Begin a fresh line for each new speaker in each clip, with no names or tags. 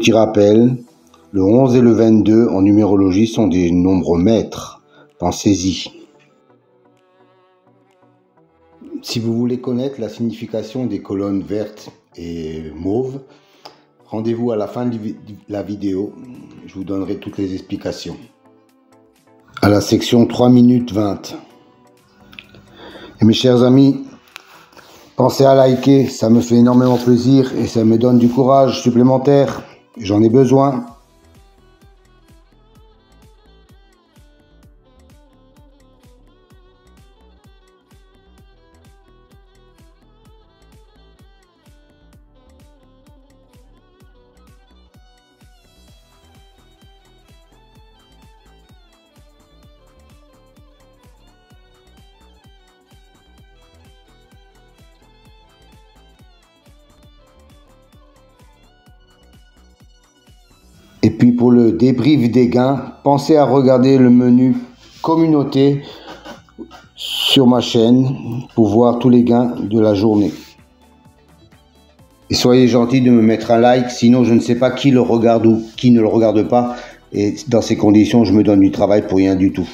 petit rappel, le 11 et le 22 en numérologie sont des nombres maîtres. Pensez-y. Si vous voulez connaître la signification des colonnes vertes et mauves, rendez-vous à la fin de la vidéo, je vous donnerai toutes les explications. À la section 3 minutes 20. Et mes chers amis, pensez à liker, ça me fait énormément plaisir et ça me donne du courage supplémentaire. J'en ai besoin. Et puis pour le débrief des gains, pensez à regarder le menu communauté sur ma chaîne pour voir tous les gains de la journée. Et soyez gentils de me mettre un like, sinon je ne sais pas qui le regarde ou qui ne le regarde pas. Et dans ces conditions, je me donne du travail pour rien du tout.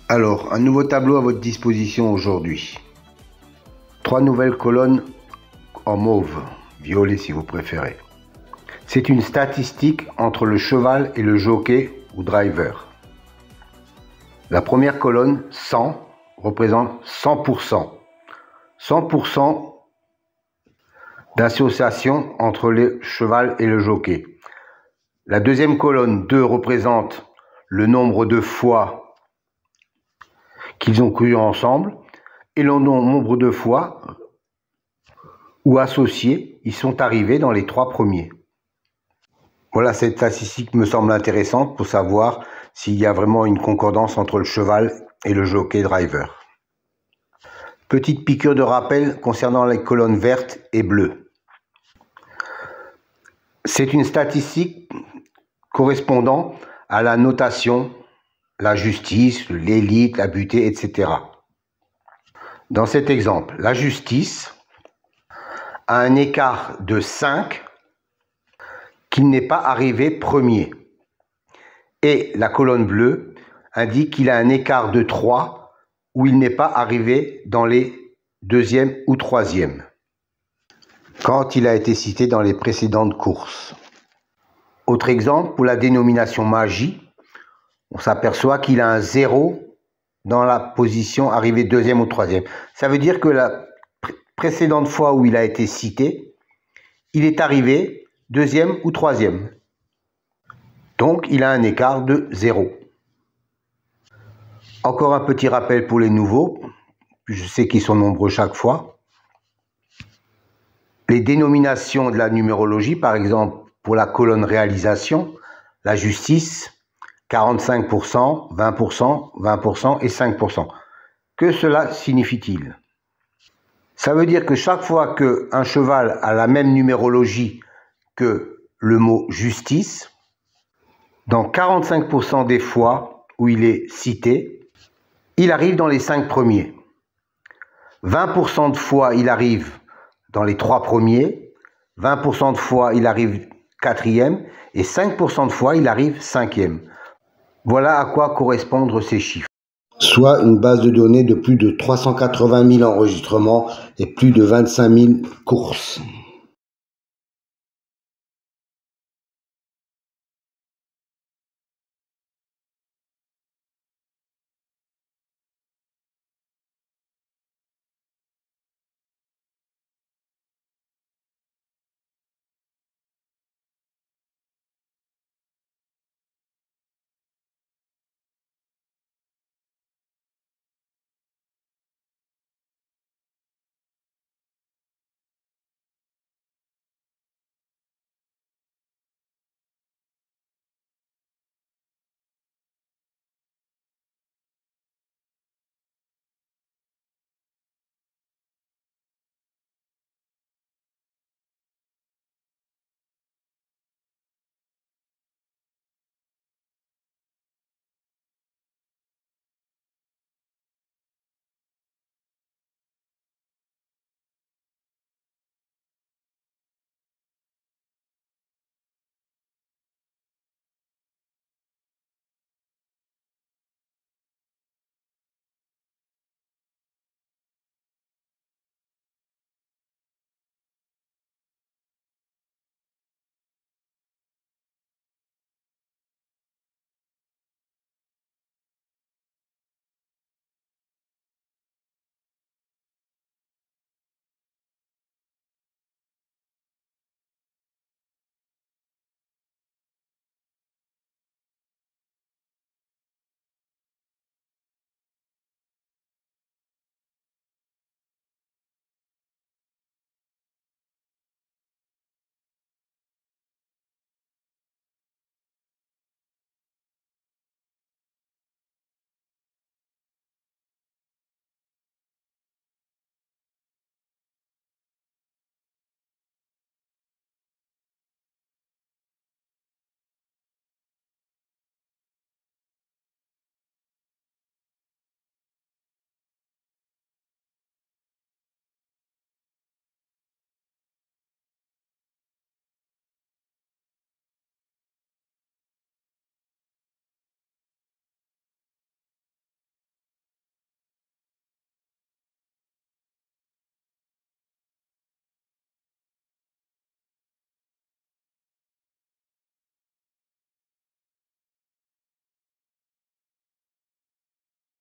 Alors, un nouveau tableau à votre disposition aujourd'hui. 3 nouvelles colonnes en mauve, violet si vous préférez. C'est une statistique entre le cheval et le jockey ou driver. La première colonne, 100, représente 100%. 100% d'association entre le cheval et le jockey. La deuxième colonne, 2, représente le nombre de fois qu'ils ont couru ensemble et le nombre de fois où associés ils sont arrivés dans les 3 premiers. Voilà, cette statistique me semble intéressante pour savoir s'il y a vraiment une concordance entre le cheval et le jockey driver. Petite piqûre de rappel concernant les colonnes vertes et bleues. C'est une statistique correspondant à la notation, la justice, l'élite, la butée, etc. Dans cet exemple, la justice a un écart de 5 qu'il n'est pas arrivé premier. Et la colonne bleue indique qu'il a un écart de 3 où il n'est pas arrivé dans les 2e ou 3e, quand il a été cité dans les précédentes courses. Autre exemple, pour la dénomination magie, on s'aperçoit qu'il a un 0 dans la position arrivée 2e ou 3e. Ça veut dire que la précédente fois où il a été cité, il est arrivé 2e ou 3e. Donc, il a un écart de 0. Encore un petit rappel pour les nouveaux. Je sais qu'ils sont nombreux chaque fois. Les dénominations de la numérologie, par exemple, pour la colonne réalisation, la justice, 45%, 20%, 20% et 5%. Que cela signifie-t-il? Ça veut dire que chaque fois qu'un cheval a la même numérologie que le mot justice, dans 45% des fois où il est cité, il arrive dans les 5 premiers. 20% de fois, il arrive dans les 3 premiers. 20% de fois, il arrive 4e. Et 5% de fois, il arrive 5e. Voilà à quoi correspondent ces chiffres. Soit une base de données de plus de 380 000 enregistrements et plus de 25 000 courses.